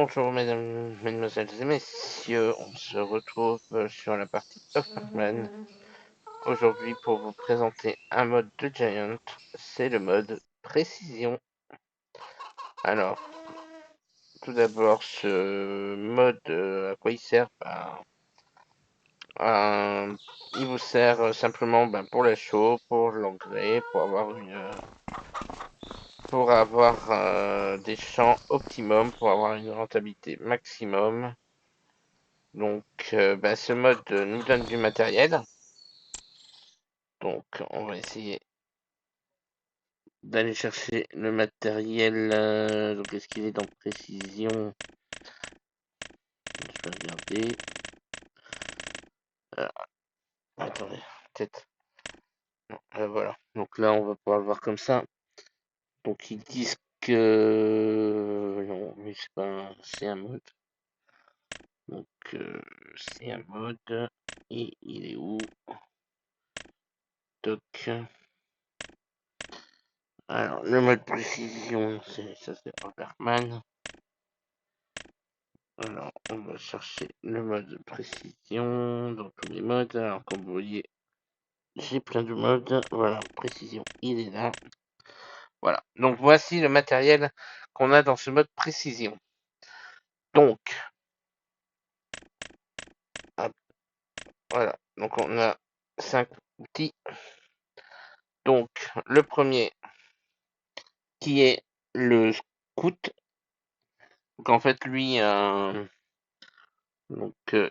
Bonjour mesdames, mesdemoiselles et messieurs, on se retrouve sur la partie of Pac-Man aujourd'hui pour vous présenter un mode de Giant, c'est le mode précision. Alors, tout d'abord, ce mode, à quoi il sert? Il vous sert simplement pour la chaux, pour l'engrais, pour avoir des champs optimum, pour avoir une rentabilité maximum. Donc, ce mode nous donne du matériel. Donc, on va essayer d'aller chercher le matériel. Donc, est-ce qu'il est dans précision? Je vais regarder. Euh, Attendez, peut-être. Non, voilà. Donc là, on va pouvoir le voir comme ça. Donc, ils disent que non, mais c'est un mode. Donc, c'est un mode. Et il est où? Toc. Alors, le mode précision, ça c'est Overman. Alors, on va chercher le mode précision dans tous les modes. Alors, comme vous voyez, j'ai plein de modes. Voilà, précision, il est là. Voilà, donc voici le matériel qu'on a dans ce mode précision. Donc, hop, voilà, donc on a 5 outils. Donc, le premier qui est le scout. Donc, en fait, lui,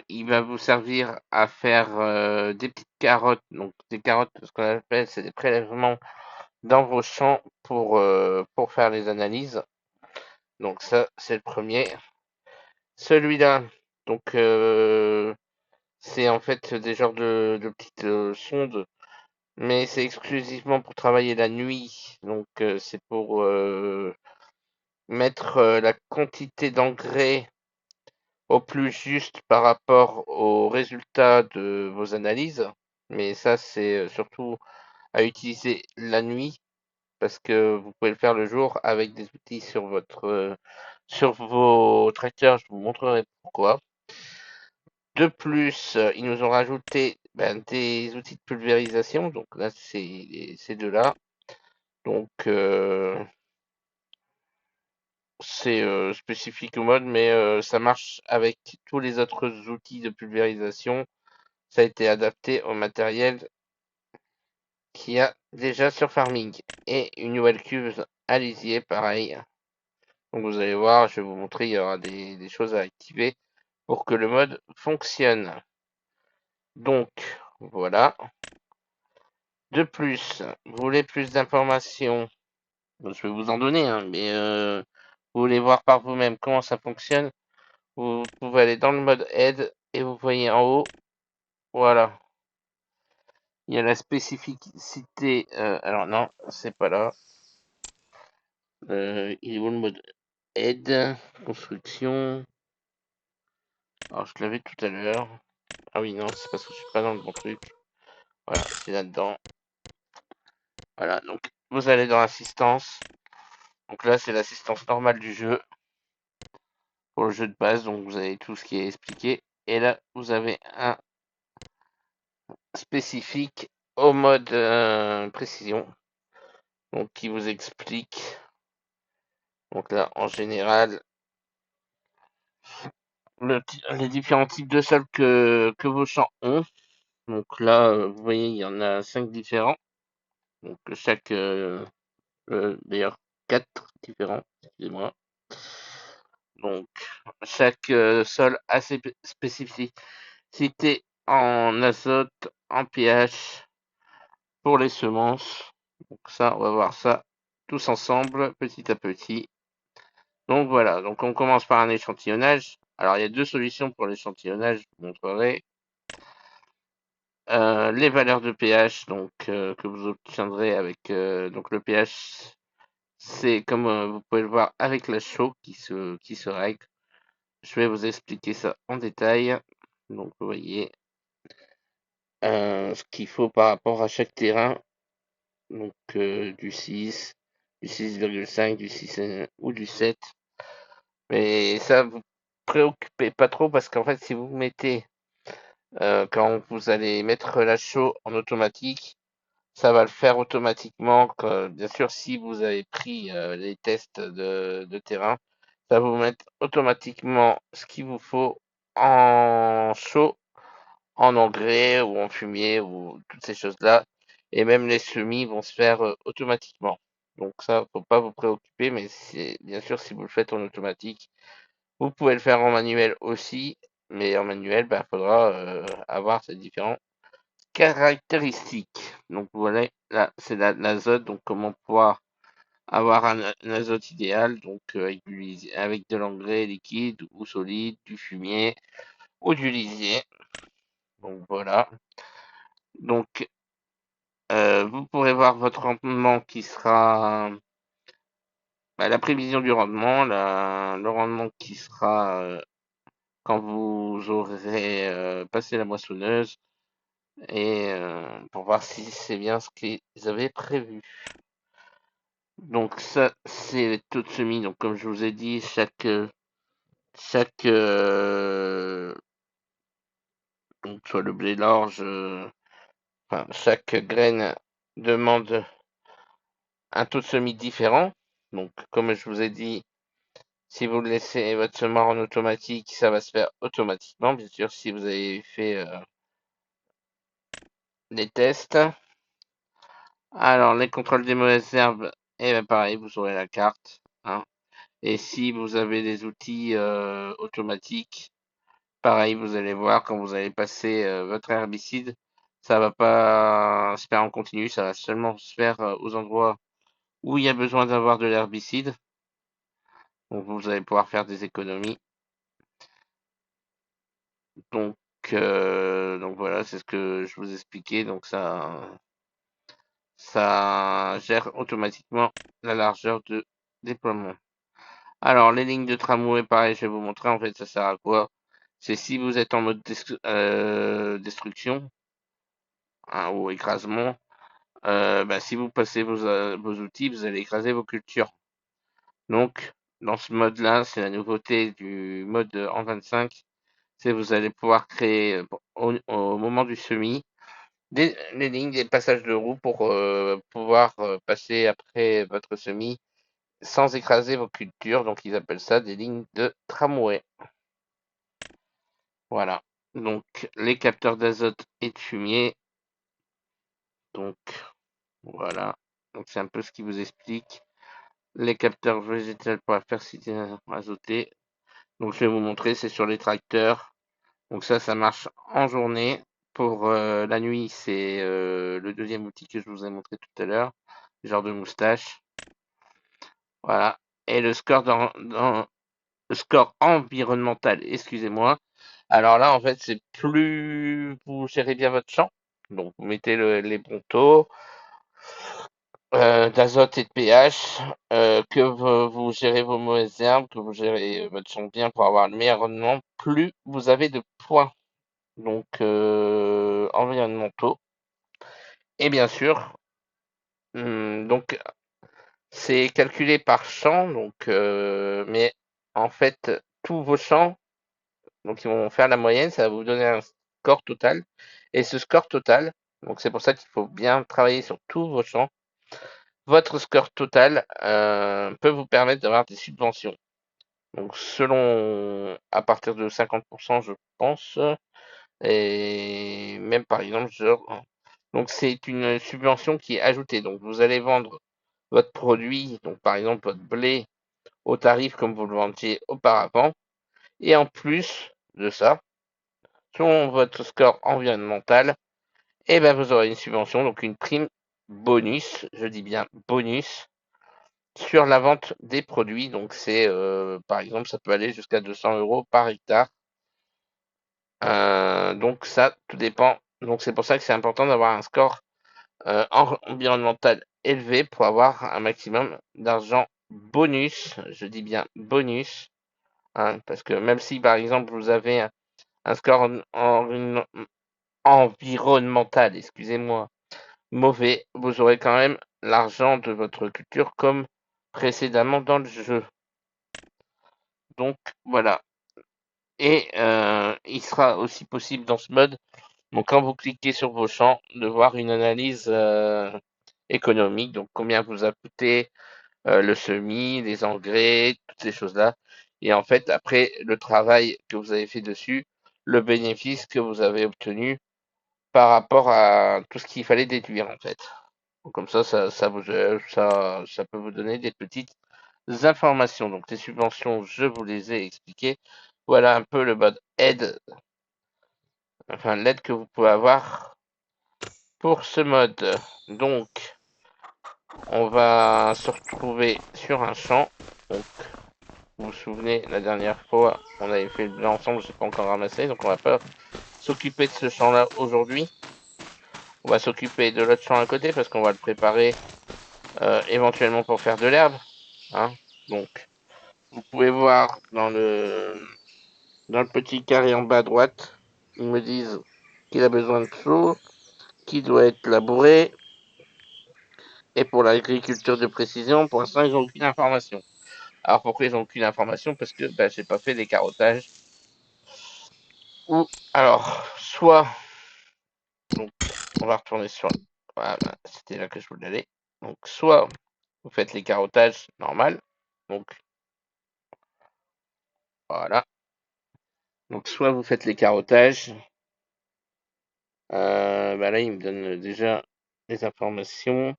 il va vous servir à faire des petites carottes. Donc, des carottes, ce qu'on appelle, c'est des prélèvements dans vos champs pour faire les analyses. Donc ça, c'est le premier. Celui-là, donc c'est en fait des genres de petites sondes, mais c'est exclusivement pour travailler la nuit. Donc c'est pour mettre la quantité d'engrais au plus juste par rapport aux résultats de vos analyses. Mais ça, c'est surtout à utiliser la nuit parce que vous pouvez le faire le jour avec des outils sur vos tracteurs. Je vous montrerai pourquoi. De plus, ils nous ont rajouté des outils de pulvérisation. Donc là, c'est ces deux-là. Donc c'est spécifique au mode, mais ça marche avec tous les autres outils de pulvérisation. Ça a été adapté au matériel qu'il y a déjà sur Farming. Et une nouvelle cuve à lisier, pareil. Donc vous allez voir, je vais vous montrer, il y aura des choses à activer pour que le mode fonctionne. Donc voilà. De plus, vous voulez plus d'informations? Je vais vous en donner, hein, mais vous voulez voir par vous-même comment ça fonctionne? Vous pouvez aller dans le mode aide et vous voyez en haut, voilà. Il y a la spécificité. Alors non, c'est pas là. Il est où le mode aide? Construction. Alors je l'avais tout à l'heure. Ah oui, non, c'est parce que je suis pas dans le bon truc. Voilà, c'est là-dedans. Voilà, donc vous allez dans assistance. Donc là, c'est l'assistance normale du jeu. Pour le jeu de base, donc vous avez tout ce qui est expliqué. Et là, vous avez un spécifique au mode précision. Donc qui vous explique. Donc là, en général, les différents types de sols que vos champs ont. Donc là, vous voyez, il y en a 5 différents. Donc chaque, d'ailleurs, 4 différents, excusez-moi. Donc chaque sol a ses spécificités en azote, en pH pour les semences. Donc ça, on va voir ça tous ensemble, petit à petit. Donc voilà, donc on commence par un échantillonnage. Alors il y a deux solutions pour l'échantillonnage, je vous montrerai. Les valeurs de pH donc que vous obtiendrez avec donc le pH, c'est comme vous pouvez le voir avec la chaux qui se règle. Je vais vous expliquer ça en détail. Donc vous voyez ce qu'il faut par rapport à chaque terrain. Donc du 6, du 6,5, du 6 ou du 7. Mais ça vous préoccupez pas trop parce qu'en fait, si vous mettez, quand vous allez mettre la chaux en automatique, ça va le faire automatiquement. Bien sûr, si vous avez pris les tests de terrain, ça va vous mettre automatiquement ce qu'il vous faut en chaux, en engrais ou en fumier ou toutes ces choses-là. Et même les semis vont se faire automatiquement. Donc ça, faut pas vous préoccuper, mais c'est bien sûr si vous le faites en automatique. Vous pouvez le faire en manuel aussi, mais en manuel, il faudra avoir ces différentes caractéristiques. Donc voilà, là c'est l'azote, donc comment pouvoir avoir un azote idéal, donc avec de l'engrais liquide ou solide, du fumier ou du lisier. Donc voilà. Donc vous pourrez voir votre rendement qui sera la prévision du rendement, le rendement qui sera quand vous aurez passé la moissonneuse et pour voir si c'est bien ce qu'ils avaient prévu. Donc ça, c'est les taux de semis. Donc comme je vous ai dit, chaque donc soit le blé, l'orge, enfin, chaque graine demande un taux de semis différent. Donc comme je vous ai dit, si vous laissez votre semoir en automatique, ça va se faire automatiquement. Bien sûr, si vous avez fait des tests. Alors, les contrôles des mauvaises herbes, et bien pareil, vous aurez la carte, hein. Et si vous avez des outils automatiques, pareil, vous allez voir quand vous allez passer votre herbicide, ça va pas se faire en continu, ça va seulement se faire aux endroits où il y a besoin d'avoir de l'herbicide. Donc vous allez pouvoir faire des économies. Donc, donc voilà, c'est ce que je vous expliquais. Donc ça gère automatiquement la largeur de déploiement. Alors, les lignes de tramway, pareil, je vais vous montrer. En fait, ça sert à quoi? C'est si vous êtes en mode destruction, hein, ou écrasement, si vous passez vos outils, vous allez écraser vos cultures. Donc, dans ce mode-là, c'est la nouveauté du mode en 25, c'est vous allez pouvoir créer au moment du semis les lignes, des passages de roues pour pouvoir passer après votre semis sans écraser vos cultures. Donc, ils appellent ça des lignes de tramway. Voilà. Donc, les capteurs d'azote et de fumier. Donc, voilà. Donc, c'est un peu ce qui vous explique. Les capteurs végétaux pour la fertilité azotée. Donc, je vais vous montrer, c'est sur les tracteurs. Donc, ça marche en journée. Pour la nuit, c'est le deuxième outil que je vous ai montré tout à l'heure. Genre de moustache. Voilà. Et le score environnemental, excusez-moi. Alors là, en fait, c'est plus vous gérez bien votre champ. Donc, vous mettez les bons taux d'azote et de pH, que vous gérez vos mauvaises herbes, que vous gérez votre champ bien pour avoir le meilleur rendement, plus vous avez de points donc environnementaux. Et bien sûr, donc c'est calculé par champ, donc mais en fait, tous vos champs, donc ils vont faire la moyenne, ça va vous donner un score total. Et ce score total, donc c'est pour ça qu'il faut bien travailler sur tous vos champs. Votre score total peut vous permettre d'avoir des subventions. Donc selon, à partir de 50%, je pense, et même par exemple, donc c'est une subvention qui est ajoutée. Donc vous allez vendre votre produit, donc par exemple votre blé, au tarif comme vous le vendiez auparavant. Et en plus de ça, selon votre score environnemental, eh ben vous aurez une subvention, donc une prime bonus, je dis bien bonus, sur la vente des produits. Donc c'est par exemple, ça peut aller jusqu'à 200 € par hectare. Donc ça, tout dépend. Donc c'est pour ça que c'est important d'avoir un score environnemental élevé pour avoir un maximum d'argent bonus. Je dis bien bonus, hein, parce que même si par exemple vous avez un score environnemental, excusez-moi, mauvais, vous aurez quand même l'argent de votre culture comme précédemment dans le jeu. Donc voilà. Et il sera aussi possible dans ce mode, donc quand vous cliquez sur vos champs, de voir une analyse économique, donc combien vous a coûté le semis, les engrais, toutes ces choses-là. Et en fait, après le travail que vous avez fait dessus, le bénéfice que vous avez obtenu par rapport à tout ce qu'il fallait déduire en fait. Donc, comme ça peut vous donner des petites informations. Donc les subventions, je vous les ai expliquées. Voilà un peu le mode aide, enfin l'aide que vous pouvez avoir pour ce mode. Donc on va se retrouver sur un champ. Donc vous vous souvenez, la dernière fois, on avait fait le bilan ensemble, je n'ai pas encore ramassé, donc on va pas s'occuper de ce champ-là aujourd'hui. On va s'occuper de l'autre champ à côté parce qu'on va le préparer éventuellement pour faire de l'herbe. Hein. Donc, vous pouvez voir dans le petit carré en bas à droite, ils me disent qu'il a besoin de seaux, qui doit être labouré. Et pour l'agriculture de précision, pour l'instant, ils n'ont aucune information. Alors pourquoi ils n'ont aucune information? Parce que j'ai pas fait les carottages. Ou alors, soit, donc on va retourner sur. Voilà, c'était là que je voulais aller. Donc soit vous faites les carottages normal. Donc voilà. Donc soit vous faites les carottages. Là, il me donne déjà les informations.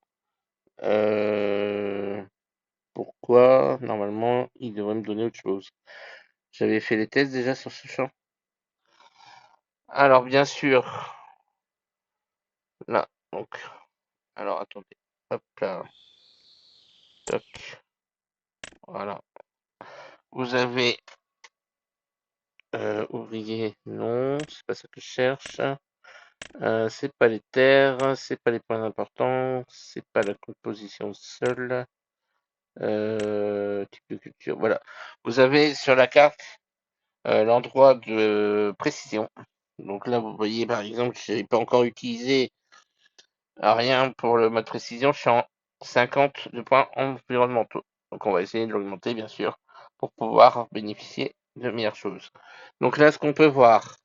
Euh, Pourquoi normalement il devrait me donner autre chose? J'avais fait les tests déjà sur ce champ. Alors bien sûr, là, donc, alors attendez, hop là, toc, voilà. Vous avez ouvrier, non, c'est pas ça que je cherche. C'est pas les terres, c'est pas les points importants, c'est pas la composition seule. Type de culture, voilà. Vous avez sur la carte l'endroit de précision. Donc là, vous voyez par exemple, je n'ai pas encore utilisé rien pour le mode précision, je suis en 50 de points environnementaux. Donc on va essayer de l'augmenter bien sûr pour pouvoir bénéficier de meilleures choses. Donc là, ce qu'on peut voir,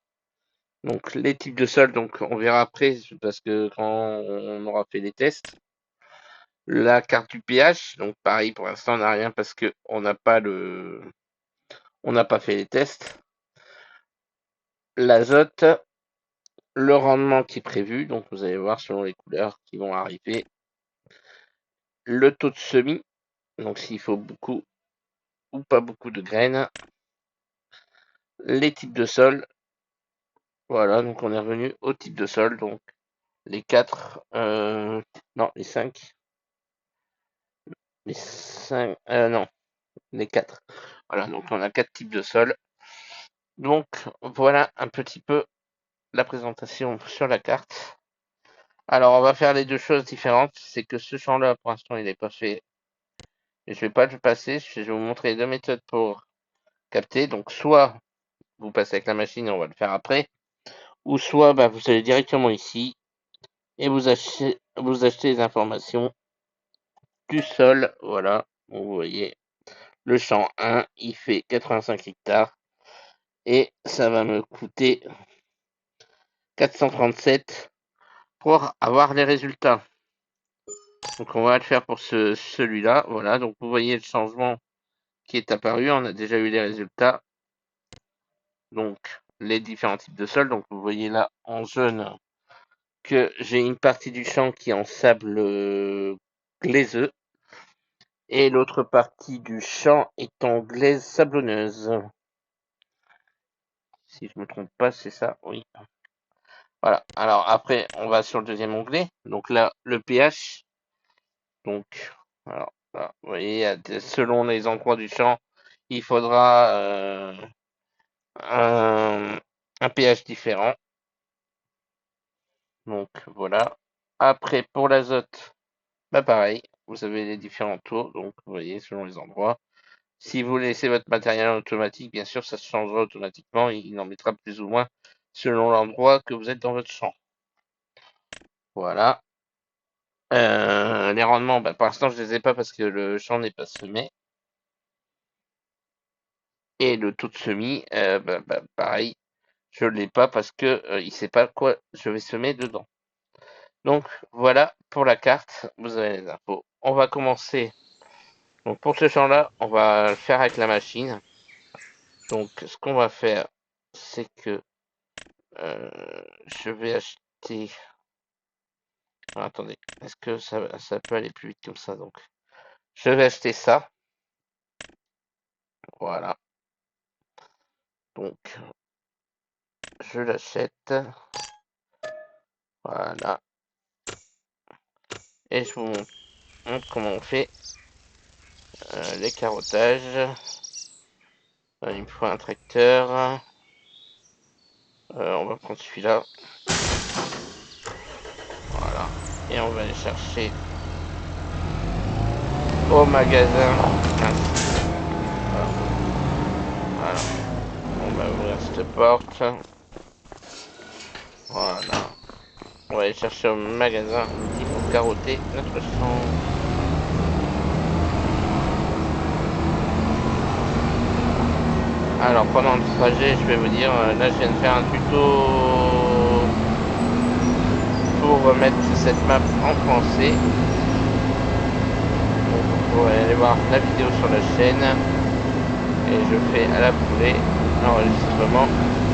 donc les types de sol, donc on verra après parce que quand on aura fait les tests. La carte du pH, donc pareil pour l'instant on n'a rien parce que on n'a pas fait les tests. L'azote, le rendement qui est prévu, donc vous allez voir selon les couleurs qui vont arriver. Le taux de semis, donc s'il faut beaucoup ou pas beaucoup de graines. Les types de sol, voilà, donc on est revenu au type de sol, donc les 4, non, les 5, non, les 4. Voilà, donc on a 4 types de sol. Donc voilà un petit peu la présentation sur la carte. Alors on va faire les deux choses différentes, c'est que ce champ-là pour l'instant il n'est pas fait. Et je vais pas le passer, je vais vous montrer deux méthodes pour capter. Donc soit vous passez avec la machine et on va le faire après, ou soit vous allez directement ici et vous achetez les informations du sol. Voilà, vous voyez le champ 1, il fait 85 hectares et ça va me coûter 437 pour avoir les résultats. Donc on va le faire pour celui-là. Voilà, donc vous voyez le changement qui est apparu. On a déjà eu les résultats. Donc les différents types de sol. Donc vous voyez là en jaune que j'ai une partie du champ qui est en sable glaiseux et l'autre partie du champ est en glaise sablonneuse. Si je me trompe pas, c'est ça, oui. Voilà. Alors après, on va sur le deuxième onglet. Donc là, le pH. Donc, alors, là, vous voyez, selon les endroits du champ, il faudra un pH différent. Donc voilà. Après, pour l'azote, pareil, vous avez les différents taux. Donc, vous voyez, selon les endroits. Si vous laissez votre matériel en automatique, bien sûr, ça se changera automatiquement. Il en mettra plus ou moins selon l'endroit que vous êtes dans votre champ. Voilà. Les rendements, pour l'instant, je ne les ai pas parce que le champ n'est pas semé. Et le taux de semis, pareil, je l'ai pas parce que il sait pas quoi je vais semer dedans. Donc voilà pour la carte, vous avez les infos. On va commencer. Donc pour ce champ-là, on va le faire avec la machine. Donc ce qu'on va faire, c'est que je vais acheter. Alors, attendez, est-ce que ça peut aller plus vite comme ça? Donc je vais acheter ça. Voilà. Donc je l'achète. Voilà. Et je vous montre comment on fait les carottages. Il me faut un tracteur. On va prendre celui-là. Voilà. Et on va aller chercher au magasin. Voilà. Voilà. On va ouvrir cette porte. Voilà. On va aller chercher au magasin l'outil pour carotter notre champ. Alors pendant le trajet, je vais vous dire, là je viens de faire un tuto pour mettre cette map en français. Donc vous pourrez aller voir la vidéo sur la chaîne. Et je fais à la foulée l'enregistrement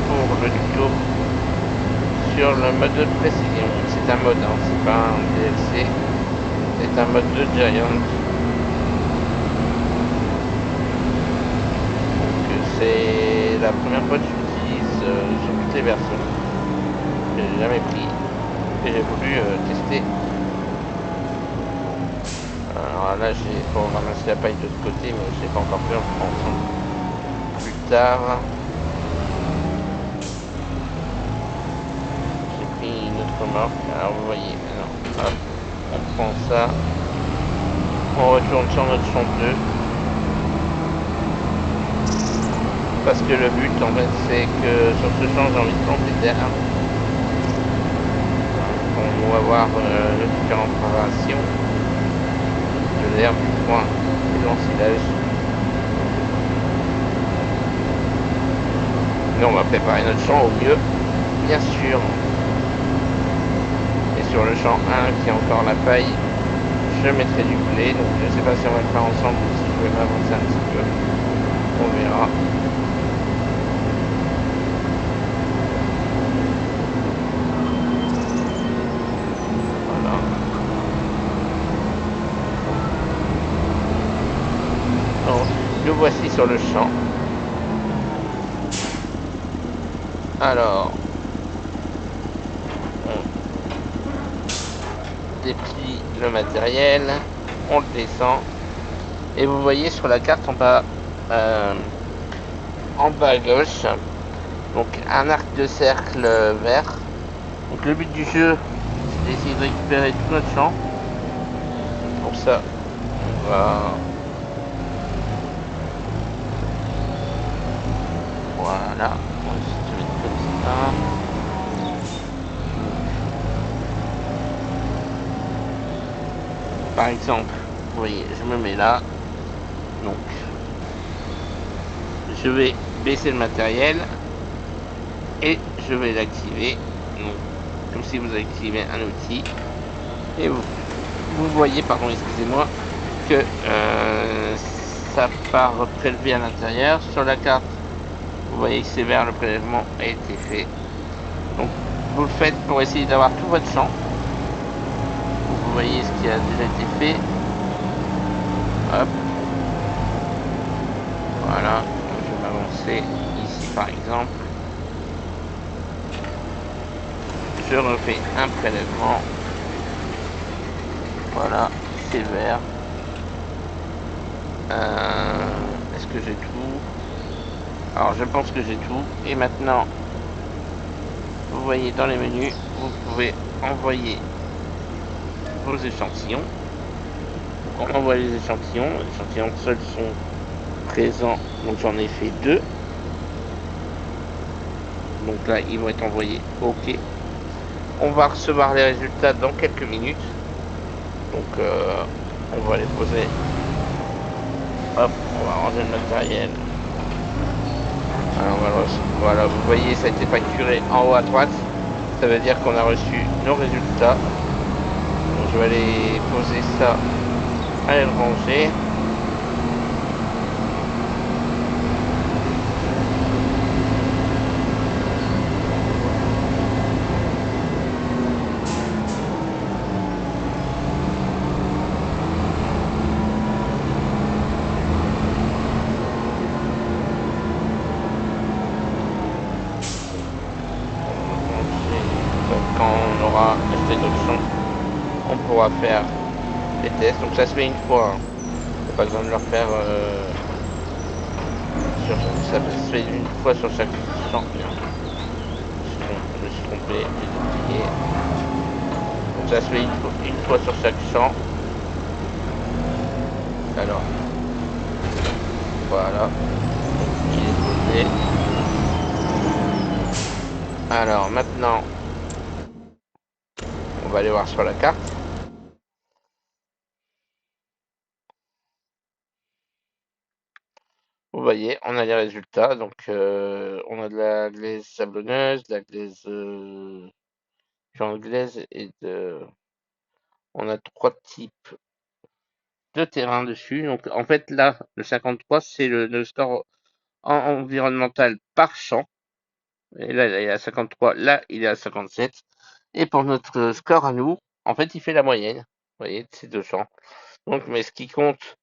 pour le tuto sur le mode de précision. C'est un mode, hein, c'est pas un DLC. C'est un mode de Giant. Donc c'est la première fois que j'utilise sur toutes les versions. Que j'ai jamais pris. Que j'ai voulu tester. Alors là, faut ramasser la paille de l'autre côté, mais je l'ai pas encore fait, on fera ensemble plus tard. J'ai pris une autre remorque. Alors vous voyez, maintenant, hop, on prend ça. On retourne sur notre champ 2. Parce que le but, en fait, c'est que sur ce champ, j'ai envie de planter d'herbe. On va voir différentes variations de l'herbe, du foin et de l'ensilage. Mais on va préparer notre champ au mieux, bien sûr. Et sur le champ 1 qui a encore la paille, je mettrai du blé. Donc je ne sais pas si on va le faire ensemble ou si je vais m'avancer un petit peu. On verra. Voilà. Donc nous voici sur le champ. Alors, on déplie le matériel, on le descend. Et vous voyez sur la carte en bas à gauche, donc un arc de cercle vert. Donc le but du jeu, c'est d'essayer de récupérer tout notre champ. Pour ça, on va... Voilà, on va juste mettre comme ça. Par exemple, vous voyez, je me mets là. Donc, je vais baisser le matériel et je vais l'activer. Donc, comme si vous activez un outil. Et vous voyez, pardon, excusez-moi, que ça part prélever à l'intérieur. Sur la carte, vous voyez que c'est vert, le prélèvement a été fait. Donc, vous le faites pour essayer d'avoir tout votre champ. Vous voyez ce qui a déjà été fait. Hop. Voilà. Donc, je vais m'avancer ici, par exemple. Je refais un prélèvement. Voilà, c'est vert. Est-ce que j'ai tout? Alors je pense que j'ai tout. Et maintenant, vous voyez dans les menus, vous pouvez envoyer vos échantillons. Donc on envoie les échantillons. Les échantillons seuls sont présents. Donc j'en ai fait 2. Donc là, ils vont être envoyés. OK. On va recevoir les résultats dans quelques minutes. Donc on va les poser. Hop, on va ranger le matériel Alors voilà, vous voyez, ça a été facturé en haut à droite. Ça veut dire qu'on a reçu nos résultats. Donc je vais aller poser ça à l'étranger. Quand on aura acheté d'autres champs, on pourra faire les tests. Donc ça se fait une fois. Hein. Pas besoin de le refaire ça se fait une fois sur chaque champ. Je me suis trompé, j'ai dupliqué. Donc ça se fait une fois sur chaque champ. Alors, voilà. Il est posé. Alors maintenant, on va aller voir sur la carte. Vous voyez, on a les résultats. Donc, on a de la glaise sablonneuse, de la glaise anglaise et de. On a 3 types de terrain dessus. Donc, en fait, là, le 53, c'est le score environnemental par champ. Et là, il est à 53. Là, il est à 57. Et pour notre score à nous, en fait, il fait la moyenne. Vous voyez, de ces deux champs. Donc, mais ce qui compte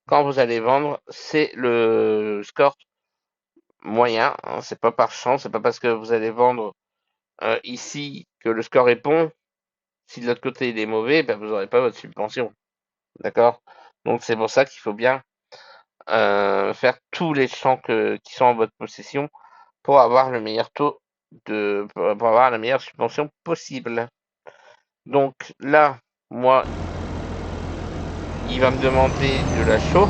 quand vous allez vendre, c'est le score moyen. Hein, c'est pas par champ. C'est pas parce que vous allez vendre ici que le score est bon. Si de l'autre côté il est mauvais, ben, vous n'aurez pas votre subvention. D'accord? Donc, c'est pour ça qu'il faut bien faire tous les champs qui sont en votre possession pour avoir le meilleur taux pour avoir la meilleure subvention possible. Donc là, moi, il va me demander de la chaux.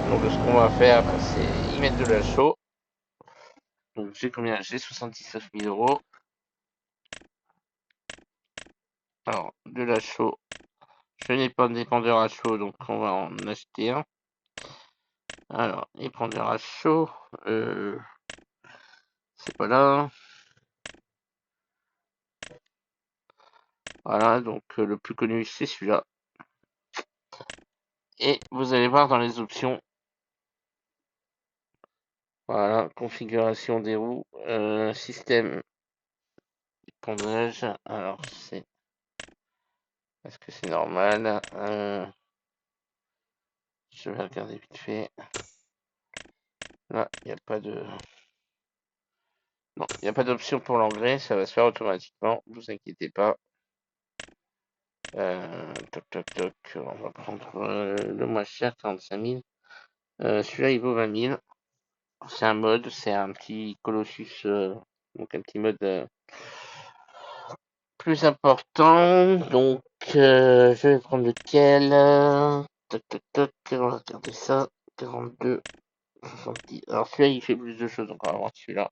Donc ce qu'on va faire, c'est y mettre de la chaux. Donc j'ai combien? J'ai 79 000 euros. Alors, de la chaux. Je n'ai pas de dépendeur à chaud, donc on va en acheter un. Alors, dépendeur à chaud. C'est pas là. Voilà, donc le plus connu c'est celui-là. Et vous allez voir dans les options. Voilà, configuration des roues, système d'épandage. Alors c'est, est-ce que c'est normal? Je vais regarder vite fait. Là, il n'y a pas de, non, il n'y a pas d'option pour l'engrais, ça va se faire automatiquement. Ne vous inquiétez pas. Toc toc toc. On va prendre le moins cher, 45 000. Celui-là, il vaut 20 000. C'est un mode, c'est un petit Colossus, donc un petit mode plus important. Donc, je vais prendre lequel? Toc, toc, toc. On va regarder ça. 42, 70. Alors, celui-là, il fait plus de choses. Donc, on va voir celui-là.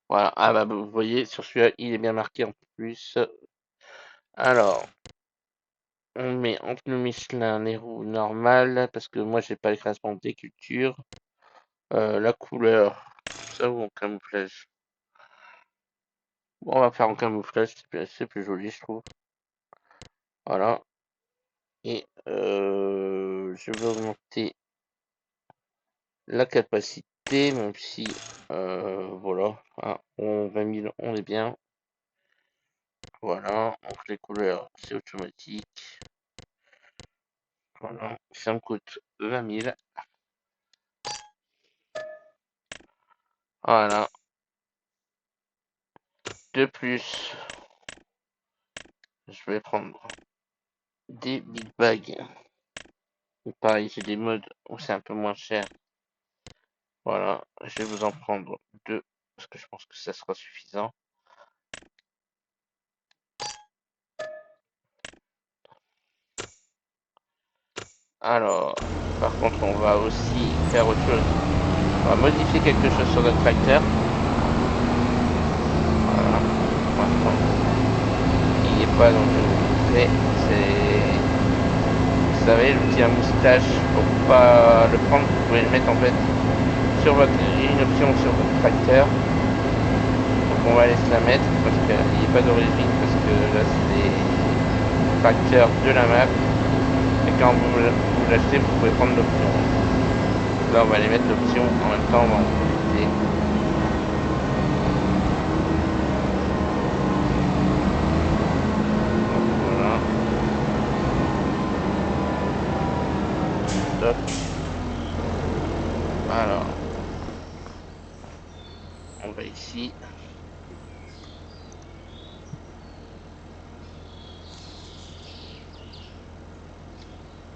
Voilà. Ah, bah, vous voyez, sur celui-là, il est bien marqué en plus. Alors, on met en pneu Michelin les roues normales. Parce que moi, j'ai pas l'écrasement des cultures. La couleur, ça ou en camouflage? Bon, on va faire en camouflage, c'est plus joli, je trouve. Voilà. Et je vais augmenter la capacité, même si, voilà, hein, 20 000, on est bien. Voilà, donc les couleurs, c'est automatique. Voilà, ça me coûte 20 000. Voilà. De plus, je vais prendre des big bags. Pareil, j'ai des modes où c'est un peu moins cher. Voilà, je vais vous en prendre deux, parce que je pense que ça sera suffisant. Alors, par contre, on va aussi faire autre chose. On va modifier quelque chose sur notre tracteur. Voilà. Maintenant, il n'est pas, donc je vais vous montrer. vous savez, l'outil à moustache, pour pas le prendre, vous pouvez le mettre en fait sur votre, une option sur votre tracteur. Donc on va aller se la mettre parce qu'il n'y a pas d'origine, parce que là c'est les tracteurs de la map. Et quand vous l'achetez, vous pouvez prendre l'option. Là on va aller mettre l'option en même temps, on va en profiter. Voilà. Toc. Alors, on va ici.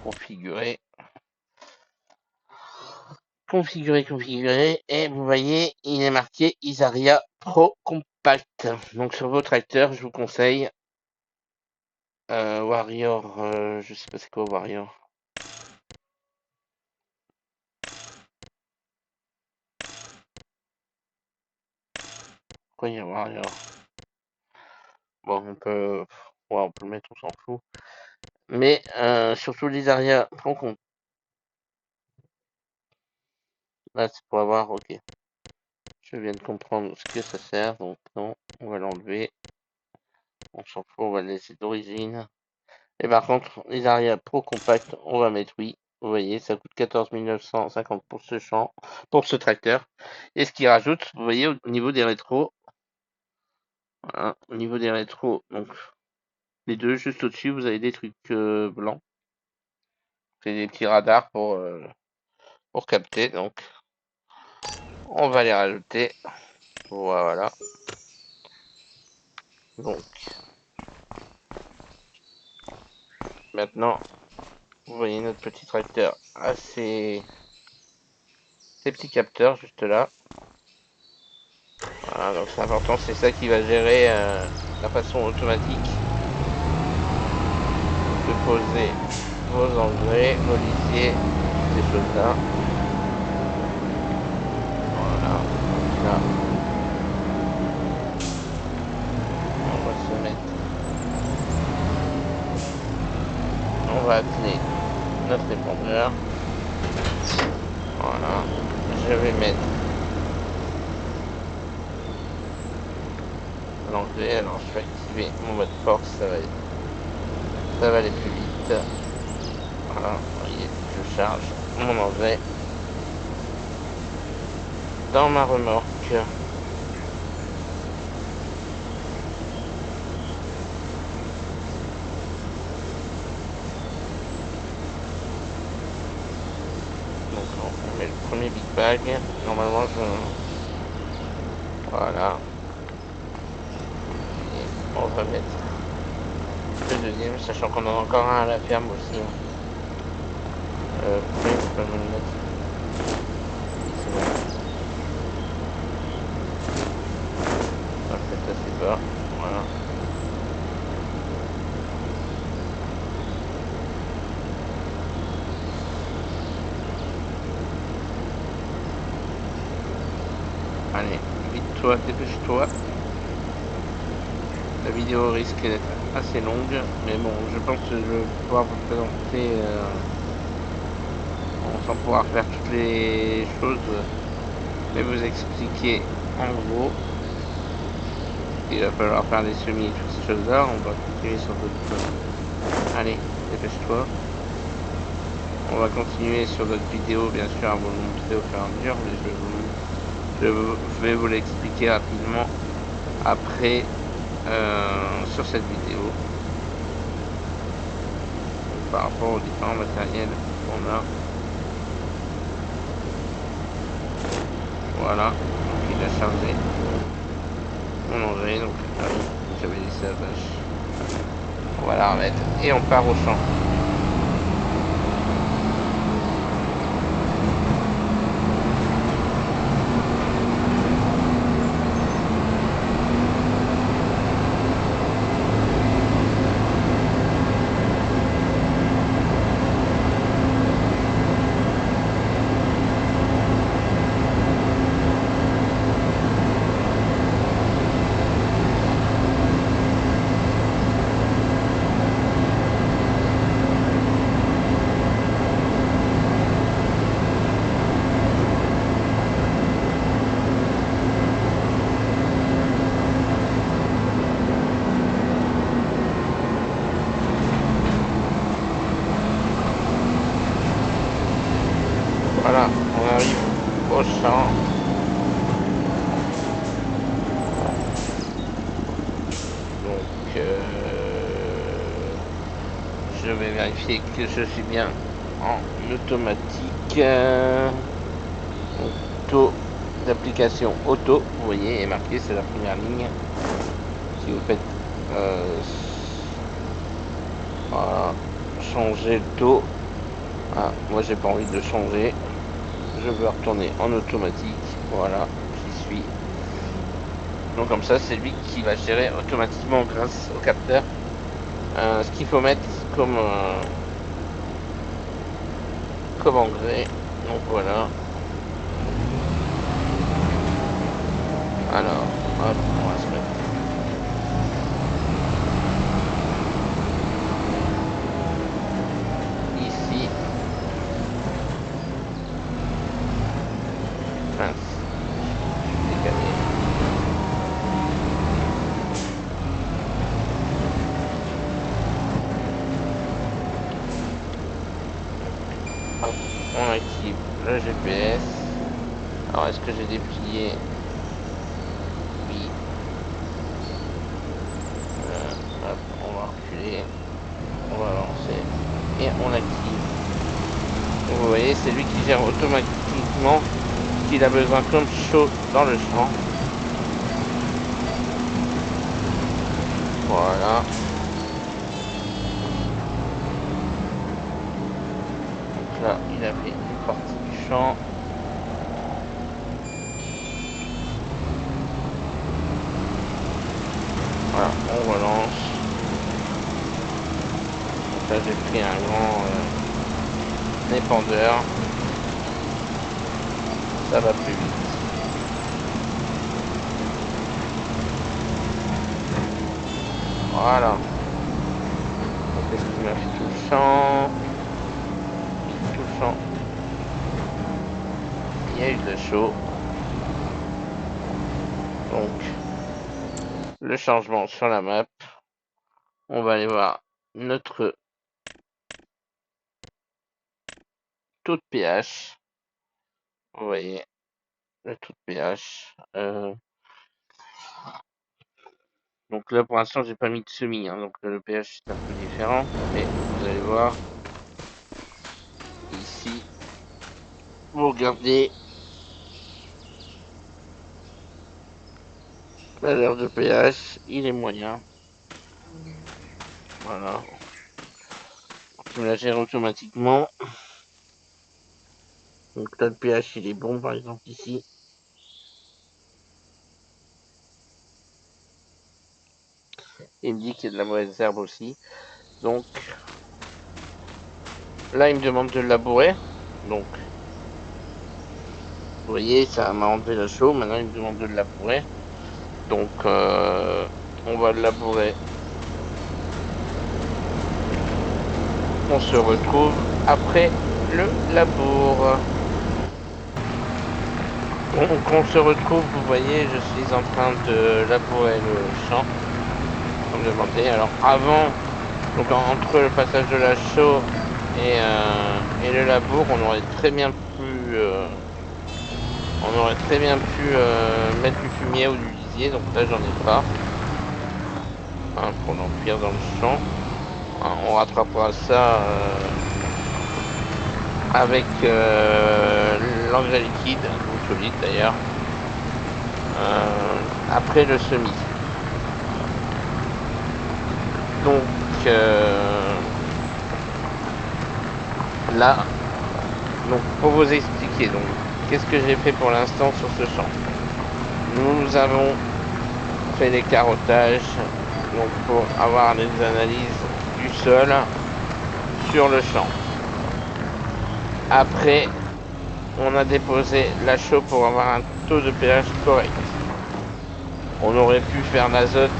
Configurer. Configurer. Et vous voyez, il est marqué Isaria Pro Compact. Donc sur vos tracteurs, je vous conseille Warrior. Je sais pas c'est quoi Warrior. Pourquoi il y a Warrior? Bon, on peut le mettre, on s'en fout. Mais surtout l'Isaria Pro Compact. Là, c'est pour avoir, ok. Je viens de comprendre ce que ça sert, donc non, on va l'enlever. On s'en fout, on va le laisser d'origine. Et par contre, les Aria Pro Compact, on va mettre oui. Vous voyez, ça coûte 14 950 pour ce champ, pour ce tracteur. Et ce qui rajoute, vous voyez, au niveau des rétros, voilà, au niveau des rétros, donc les deux juste au-dessus, vous avez des trucs blancs. C'est des petits radars pour capter, donc on va les rajouter. Voilà. Donc maintenant, vous voyez notre petit tracteur assez ces petits capteurs juste là. Voilà, donc c'est important, c'est ça qui va gérer la façon automatique de poser vos engrais, vos lisiers, ces choses-là. Voilà, donc là, on va se mettre, on va atteler notre épandeur. Voilà, je vais mettre l'engrais, alors je vais activer mon mode force, ça va aller plus vite. Voilà, vous voyez, je charge mon engrais dans ma remorque. Donc on met le premier big bag. Normalement voilà. Et on va mettre le deuxième, sachant qu'on en a encore un à la ferme aussi. Hein. Pourquoi il veut pas me le mettre? C'est bon. On va le mettre assez bas. Voilà. Allez, vite toi, dépêche-toi. La vidéo risque d'être assez longue, mais bon, je pense que je vais pouvoir vous présenter sans pouvoir faire toutes les choses, mais vous expliquer en gros qu'il va falloir faire des semis et toutes ces choses-là. On va continuer sur d'autres. Allez, dépêche-toi. On va continuer sur d'autres vidéos, bien sûr, à vous le montrer au fur et à mesure, mais je vais vous l'expliquer rapidement après sur cette vidéo par rapport aux différents matériels qu'on a. Voilà, donc il a chargé mon engrais, donc ah oui, j'avais laissé la vache. On va la remettre et on part au champ. je vais vérifier que je suis bien en automatique. Donc, taux d'application auto, vous voyez, est marqué, c'est la première ligne. Si vous faites voilà, changer le taux. Ah, moi j'ai pas envie de changer. Je veux retourner en automatique. Voilà, j'y suis. Donc comme ça, c'est lui qui va gérer automatiquement grâce au capteur ce qu'il faut mettre comme engrais. Donc voilà. Alors, hop, on va se mettre. Ici. Mince. Je suis décalé. Hop, on active le GPS. Alors, est-ce que j'ai déplié? Oui. Hop, on va reculer. On va lancer. Et on active. Donc, vous voyez, c'est lui qui gère automatiquement qu'il a besoin comme chaud dans le champ. Voilà. Donc là, il a fait une partie du champ. Voilà, on relance. Donc là, j'ai pris un grand épandeur. Ça va plus vite. Voilà. Donc est-ce qu'il m'a fait tout le champ? Oui, tout le champ. Il y a eu de la chaux. Donc, le changement sur la map. On va aller voir notre taux de pH. Vous voyez, le taux de pH. Donc là, pour l'instant, j'ai pas mis de semis. Hein, donc le pH, c'est un peu différent. Mais vous allez voir. Ici, vous regardez valeur de pH. Il est moyen. Voilà. Tu me la gères automatiquement. Donc là, le pH, il est bon, par exemple, ici. Il me dit qu'il y a de la mauvaise herbe aussi. Donc, là, il me demande de le labourer. Donc, vous voyez, ça m'a enlevé la chaux. Maintenant, il me demande de le labourer. Donc, on va le labourer. On se retrouve après le labour. Donc, on se retrouve, vous voyez, je suis en train de labourer le champ. Comme demandé. Alors, avant, donc entre le passage de la chaux et le labour, on aurait très bien pu mettre du fumier ou du lisier, donc là j'en ai pas. Hein, pour l'emplir dans le champ. Hein, on rattrapera ça avec l'engrais liquide, ou solide d'ailleurs, après le semis. Donc là, donc pour vous expliquer, donc qu'est-ce que j'ai fait pour l'instant sur ce champ? Nous avons fait les carottages donc pour avoir les analyses du sol sur le champ. Après, on a déposé la chaux pour avoir un taux de pH correct. On aurait pu faire l'azote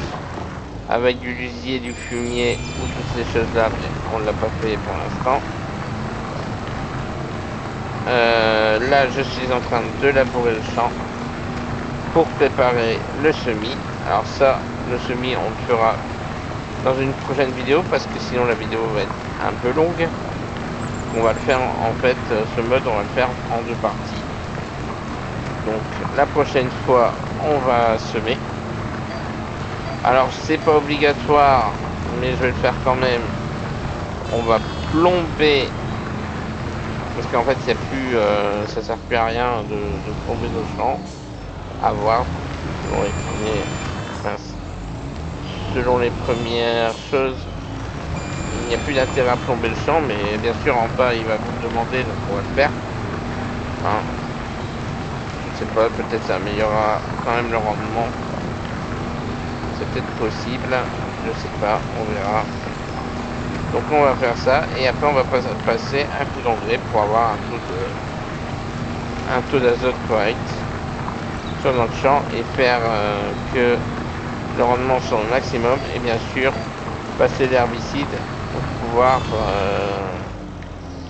avec du lisier, du fumier ou toutes ces choses-là, mais on ne l'a pas fait pour l'instant. Là, je suis en train de labourer le champ pour préparer le semis. Alors ça, le semis, on le fera dans une prochaine vidéo parce que sinon la vidéo va être un peu longue. On va le faire en fait, ce mode, on va le faire en deux parties. Donc la prochaine fois, on va semer. Alors c'est pas obligatoire, mais je vais le faire quand même. on va plomber, parce qu'en fait, il y a plus, ça sert plus à rien de plomber nos champs. À voir, selon les premiers, mince, selon les premières choses, il n'y a plus d'intérêt à plomber le champ, mais bien sûr, en bas, il va vous le demander, donc on va le faire. Hein. Je sais pas, peut-être ça améliorera quand même le rendement. C'est peut-être possible, je sais pas, on verra. Donc on va faire ça, et après on va passer un coup d'engrais pour avoir un taux d'azote correct sur notre champ et faire que le rendement soit au maximum, et bien sûr passer l'herbicide pour pouvoir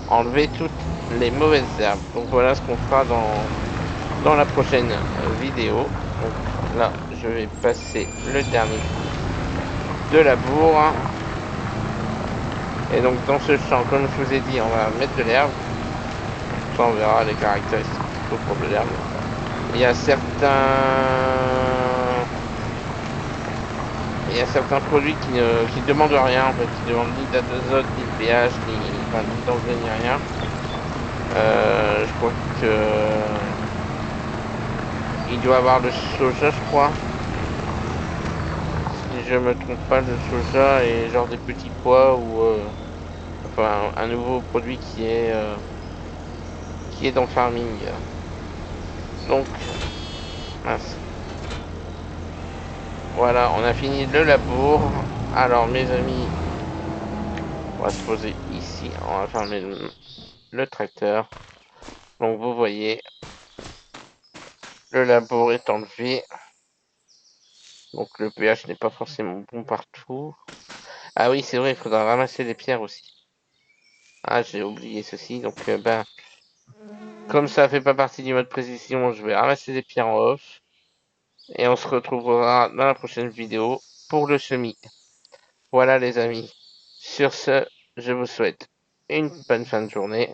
enlever toutes les mauvaises herbes. Donc voilà ce qu'on fera dans la prochaine vidéo. Donc là, je vais passer le dernier coup de labour. Et donc dans ce champ, comme je vous ai dit, on va mettre de l'herbe. Ça, on verra les caractéristiques qu'il faut pour de l'herbe. Il y a certains produits qui ne demandent rien en fait, qui demandent ni d'azote, ni de pH, ni d'engrais, ni rien. Je crois que il doit avoir le soja, je crois. Si je me trompe pas, le soja et genre des petits pois ou enfin un nouveau produit qui est dans le farming. Donc mince. Voilà, on a fini le labour. Alors mes amis, on va se poser ici, on va fermer le tracteur. Donc vous voyez, le labour est enlevé. Donc le pH n'est pas forcément bon partout. Ah oui, c'est vrai, il faudra ramasser les pierres aussi. Ah, j'ai oublié ceci. Donc ben, comme ça fait pas partie du mode précision, je vais ramasser les pierres en off. Et on se retrouvera dans la prochaine vidéo pour le semis. Voilà les amis. Sur ce, je vous souhaite une bonne fin de journée.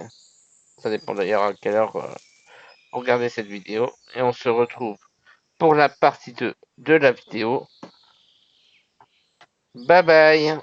Ça dépend d'ailleurs à quelle heure vous regardez cette vidéo. Et on se retrouve pour la partie 2 de la vidéo. Bye bye.